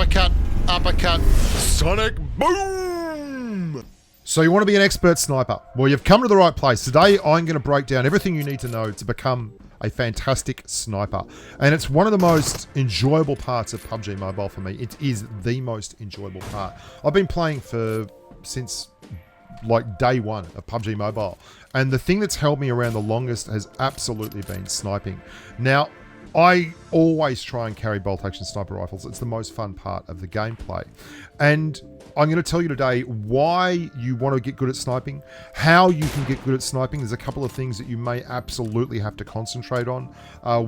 uppercut, uppercut, sonic boom! So you want to be an expert sniper? Well, you've come to the right place. Today, I'm going to break down everything you need to know to become a fantastic sniper. And it's one of the most enjoyable parts of PUBG Mobile for me. It is the most enjoyable part. I've been playing since like day one of PUBG Mobile. And the thing that's held me around the longest has absolutely been sniping. Now, I always try and carry bolt-action sniper rifles. It's the most fun part of the gameplay. And I'm going to tell you today why you want to get good at sniping, how you can get good at sniping. There's a couple of things that you may absolutely have to concentrate on.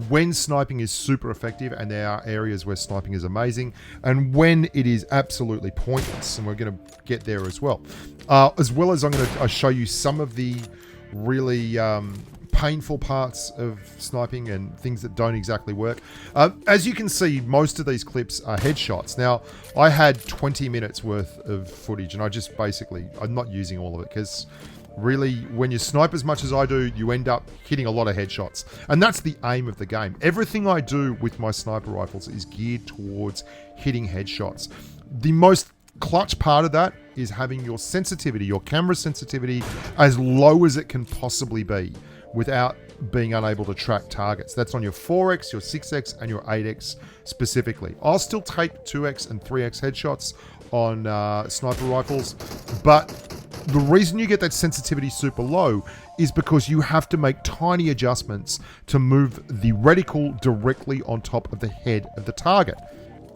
When sniping is super effective, and there are areas where sniping is amazing, and when it is absolutely pointless, and we're going to get there as well. As well as I'm going to show you some of the really painful parts of sniping and things that don't exactly work. As you can see, most of these clips are headshots. Now, I had 20 minutes worth of footage, and I'm not using all of it because really, when you snipe as much as I do, you end up hitting a lot of headshots. And that's the aim of the game. Everything I do with my sniper rifles is geared towards hitting headshots. The most clutch part of that is having your sensitivity, your camera sensitivity, as low as it can possibly be without being unable to track targets. That's on your 4x, your 6x, and your 8x specifically. I'll still take 2x and 3x headshots on sniper rifles, but the reason you get that sensitivity super low is because you have to make tiny adjustments to move the reticle directly on top of the head of the target.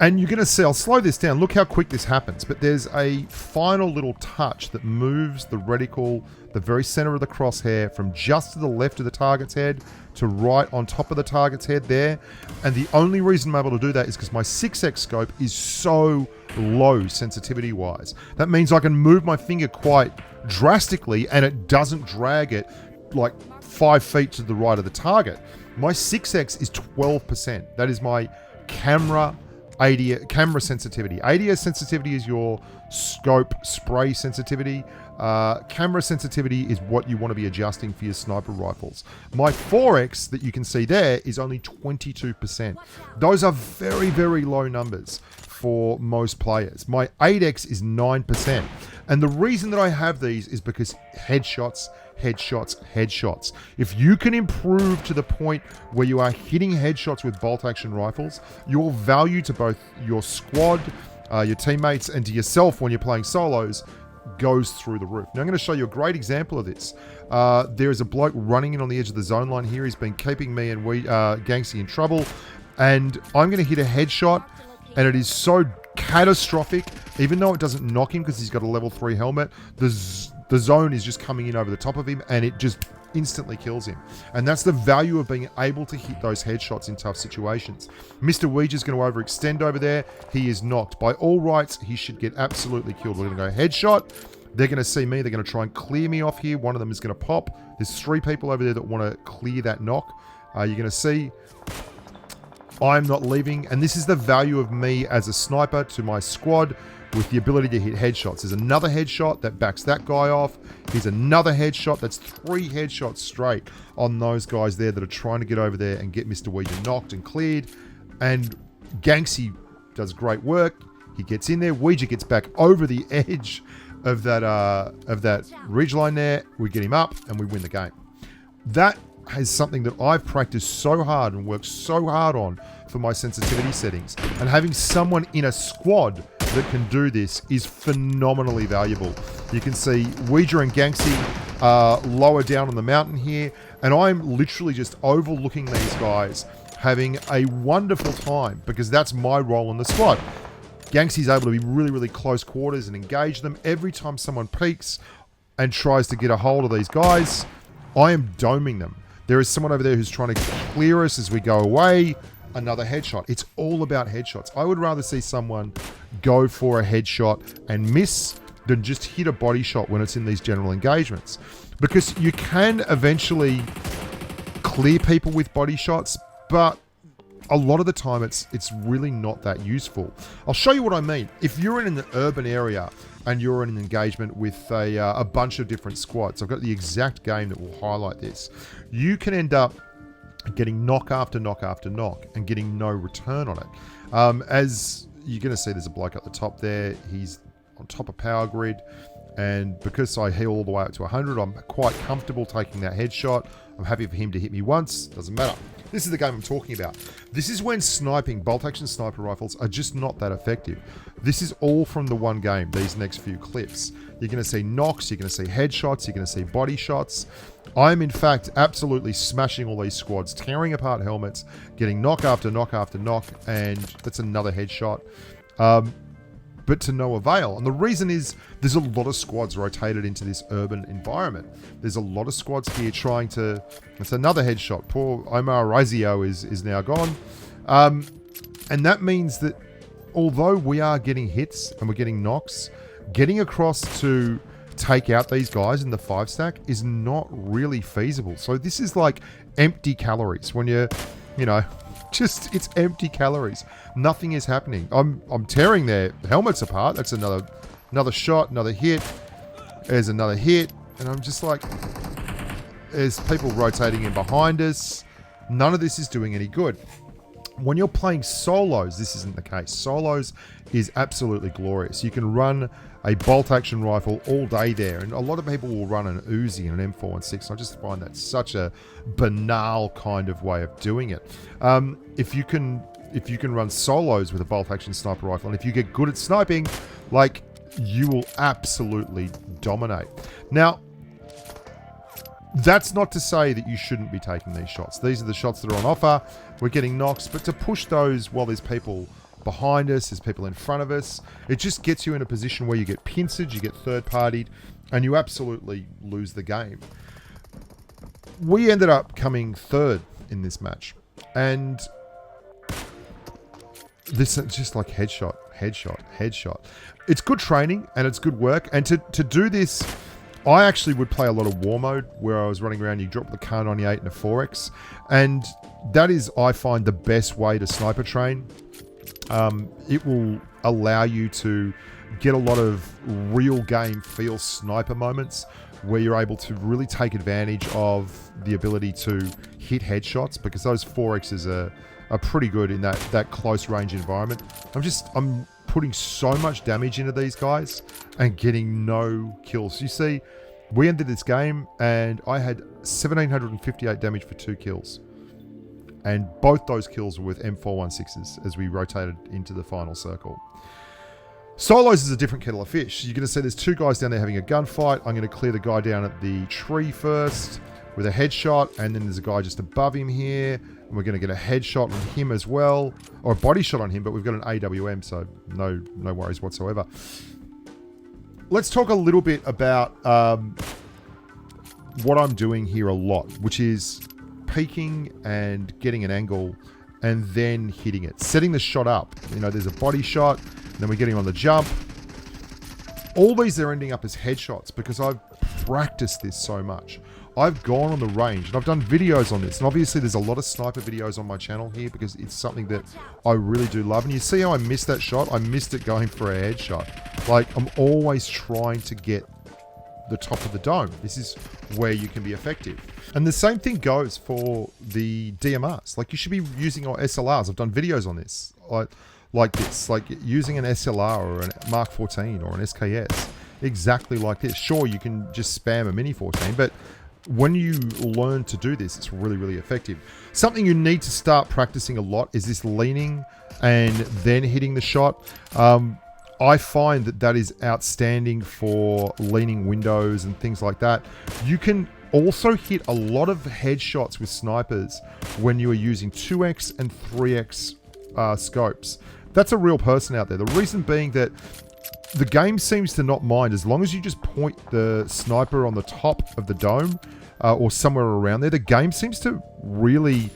And you're going to see, I'll slow this down, look how quick this happens, but there's a final little touch that moves the reticle, the very center of the crosshair, from just to the left of the target's head to right on top of the target's head there. And the only reason I'm able to do that is because my 6x scope is so low sensitivity-wise. That means I can move my finger quite drastically and it doesn't drag it like 5 feet to the right of the target. My 6x is 12%. That is my camera sensitivity. ADS sensitivity is your scope spray sensitivity. Camera sensitivity is what you want to be adjusting for your sniper rifles. My 4x that you can see there is only 22%. Those are very, very low numbers for most players. My 8x is 9%. And the reason that I have these is because headshots. If you can improve to the point where you are hitting headshots with bolt-action rifles, your value to both your squad, your teammates, and to yourself when you're playing solos goes through the roof. Now I'm going to show you a great example of this. There is a bloke running in on the edge of the zone line here. He's been keeping me and Gangsy in trouble, and I'm going to hit a headshot, and it is so catastrophic, even though it doesn't knock him because he's got a level 3 helmet. The zone is just coming in over the top of him, and it just instantly kills him. And that's the value of being able to hit those headshots in tough situations. Mr. Ouija's going to overextend over there. He is knocked. By all rights, he should get absolutely killed. We're going to go headshot. They're going to see me. They're going to try and clear me off here. One of them is going to pop. There's 3 people over there that want to clear that knock. You're going to see I'm not leaving. And this is the value of me as a sniper to my squad, with the ability to hit headshots. There's another headshot that backs that guy off. Here's another headshot. That's 3 headshots straight on those guys there that are trying to get over there and get Mr. Ouija knocked and cleared. And Gangsy does great work. He gets in there. Ouija gets back over the edge of that ridge line there. We get him up and we win the game. That is something that I've practiced so hard and worked so hard on for my sensitivity settings. And having someone in a squad that can do this is phenomenally valuable. You can see Ouija and Gangsy are lower down on the mountain here, and I'm literally just overlooking these guys having a wonderful time because that's my role in the squad. Gangsy's able to be really, really close quarters and engage them. Every time someone peeks and tries to get a hold of these guys, I am doming them. There is someone over there who's trying to clear us as we go away. Another headshot. It's all about headshots. I would rather see someone go for a headshot and miss than just hit a body shot when it's in these general engagements. Because you can eventually clear people with body shots, but a lot of the time it's really not that useful. I'll show you what I mean. If you're in an urban area and you're in an engagement with a bunch of different squads, I've got the exact game that will highlight this. You can end up getting knock after knock after knock and getting no return on it. As you're going to see there's a bloke at the top there. He's on top of power grid. And because I heal all the way up to 100, I'm quite comfortable taking that headshot. I'm happy for him to hit me once. Doesn't matter. This is the game I'm talking about. This is when sniping, bolt-action sniper rifles are just not that effective. This is all from the one game, these next few clips. You're going to see knocks, you're going to see headshots, you're going to see body shots. I'm, in fact, absolutely smashing all these squads, tearing apart helmets, getting knock after knock after knock, and that's another headshot. But to no avail. And the reason is there's a lot of squads rotated into this urban environment. There's a lot of squads here trying to... It's another headshot. Poor Omar Razio is now gone. And that means that although we are getting hits and we're getting knocks, getting across to take out these guys in the 5-stack is not really feasible. So this is like empty calories when you're, you know... Just, it's empty calories. Nothing is happening. I'm tearing their helmets apart. That's another shot, another hit. There's another hit. And I'm just like, there's people rotating in behind us. None of this is doing any good. When you're playing solos, this isn't the case. Solos is absolutely glorious. You can run a bolt-action rifle all day there, and a lot of people will run an Uzi and an M416. I just find that such a banal kind of way of doing it. If you can run solos with a bolt-action sniper rifle, and if you get good at sniping, like, you will absolutely dominate. Now, that's not to say that you shouldn't be taking these shots. These are the shots that are on offer. We're getting knocks, but to push those while there's people behind us, there's people in front of us, it just gets you in a position where you get pincered, you get third-partied, and you absolutely lose the game. We ended up coming third in this match, and this is just like headshot, headshot, headshot. It's good training, and it's good work, and to do this, I actually would play a lot of war mode where I was running around, you drop the Kar 98 and a 4X, and that is, I find, the best way to sniper train. It will allow you to get a lot of real game feel sniper moments where you're able to really take advantage of the ability to hit headshots, because those 4Xs are pretty good in that close range environment. I'm putting so much damage into these guys and getting no kills. You see, we ended this game and I had 1,758 damage for 2 kills. And both those kills were with M416s as we rotated into the final circle. Solos is a different kettle of fish. You're going to see there's 2 guys down there having a gunfight. I'm going to clear the guy down at the tree first with a headshot. And then there's a guy just above him here. And we're going to get a headshot on him as well. Or a body shot on him, but we've got an AWM, so no worries whatsoever. Let's talk a little bit about what I'm doing here a lot, which is peeking and getting an angle and then hitting it, setting the shot up. You know, there's a body shot, and then we're getting on the jump. All these are ending up as headshots because I've practiced this so much. I've gone on the range and I've done videos on this, and obviously there's a lot of sniper videos on my channel here because it's something that I really do love. And you see how I missed that shot? I missed it going for a headshot. Like, I'm always trying to get the top of the dome. This is where you can be effective. And the same thing goes for the DMRs. Like, you should be using our SLRs. I've done videos on this. Like this. Like using an SLR or a Mark 14 or an SKS. Exactly like this. Sure, you can just spam a Mini 14, but when you learn to do this, it's really, really effective. Something you need to start practicing a lot is this leaning and then hitting the shot. I find that is outstanding for leaning windows and things like that. You can also hit a lot of headshots with snipers when you are using 2x and 3x scopes. That's a real person out there. The reason being that the game seems to not mind as long as you just point the sniper on the top of the dome or somewhere around there. The game seems to really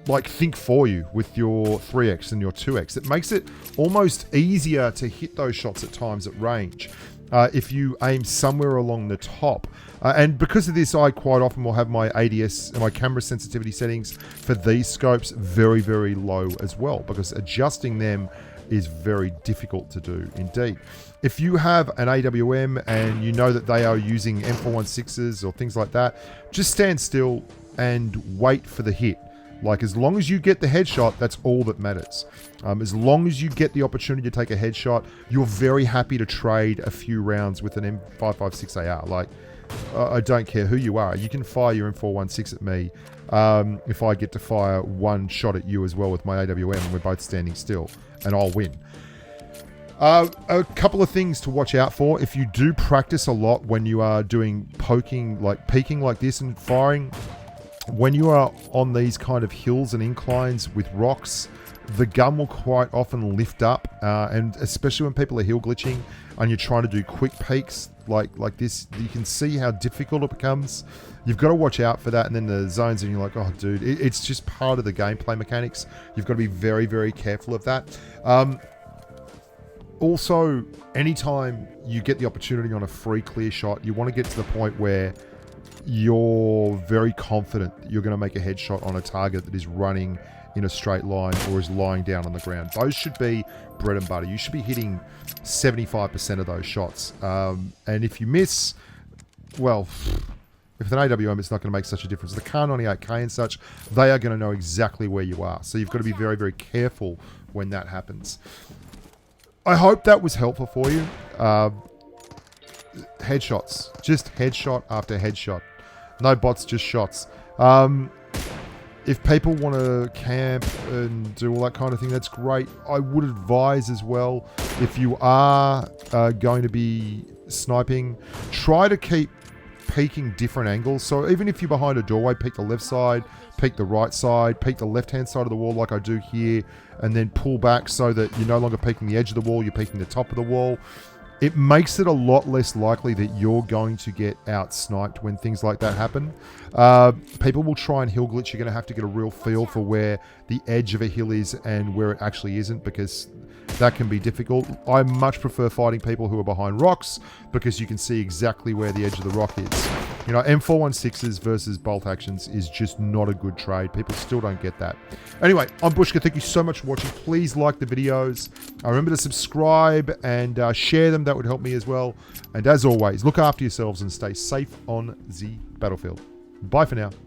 think for you with your 3x and your 2x. It makes it almost easier to hit those shots at times at range if you aim somewhere along the top. And because of this, I quite often will have my ADS and my camera sensitivity settings for these scopes very, very low as well, because adjusting them is very difficult to do indeed. If you have an AWM and you know that they are using M416s or things like that, just stand still and wait for the hit. Like, as long as you get the headshot, that's all that matters. As long as you get the opportunity to take a headshot, you're very happy to trade a few rounds with an M556AR. Like, I don't care who you are. You can fire your M416 at me if I get to fire one shot at you as well with my AWM and we're both standing still, and I'll win. A couple of things to watch out for. If you do practice a lot when you are doing peeking like this and firing, when you are on these kind of hills and inclines with rocks, the gun will quite often lift up, and especially when people are hill glitching and you're trying to do quick peaks like this, you can see how difficult it becomes. You've got to watch out for that, and then the zones and you're like, oh dude, it's just part of the gameplay mechanics. You've got to be very, very careful of that. Also, anytime you get the opportunity on a free clear shot, you want to get to the point where you're very confident that you're going to make a headshot on a target that is running in a straight line or is lying down on the ground. Those should be bread and butter. You should be hitting 75% of those shots. And if you miss, well, if it's an AWM, it's not going to make such a difference. The Kar 98K and such, they are going to know exactly where you are. So you've got to be very, very careful when that happens. I hope that was helpful for you. Headshots. Just headshot after headshot. No bots, just shots. If people want to camp and do all that kind of thing, that's great. I would advise as well, if you are going to be sniping, try to keep peeking different angles. So even if you're behind a doorway, peek the left side, peek the right side, peek the left-hand side of the wall like I do here, and then pull back so that you're no longer peeking the edge of the wall, you're peeking the top of the wall. It makes it a lot less likely that you're going to get out-sniped when things like that happen. People will try and hill glitch. You're going to have to get a real feel for where the edge of a hill is and where it actually isn't, because that can be difficult. I much prefer fighting people who are behind rocks, because you can see exactly where the edge of the rock is. You know, M416s versus bolt actions is just not a good trade. People still don't get that. Anyway, I'm Bushka. Thank you so much for watching. Please like the videos. Remember to subscribe and share them. That would help me as well. And as always, look after yourselves and stay safe on the battlefield. Bye for now.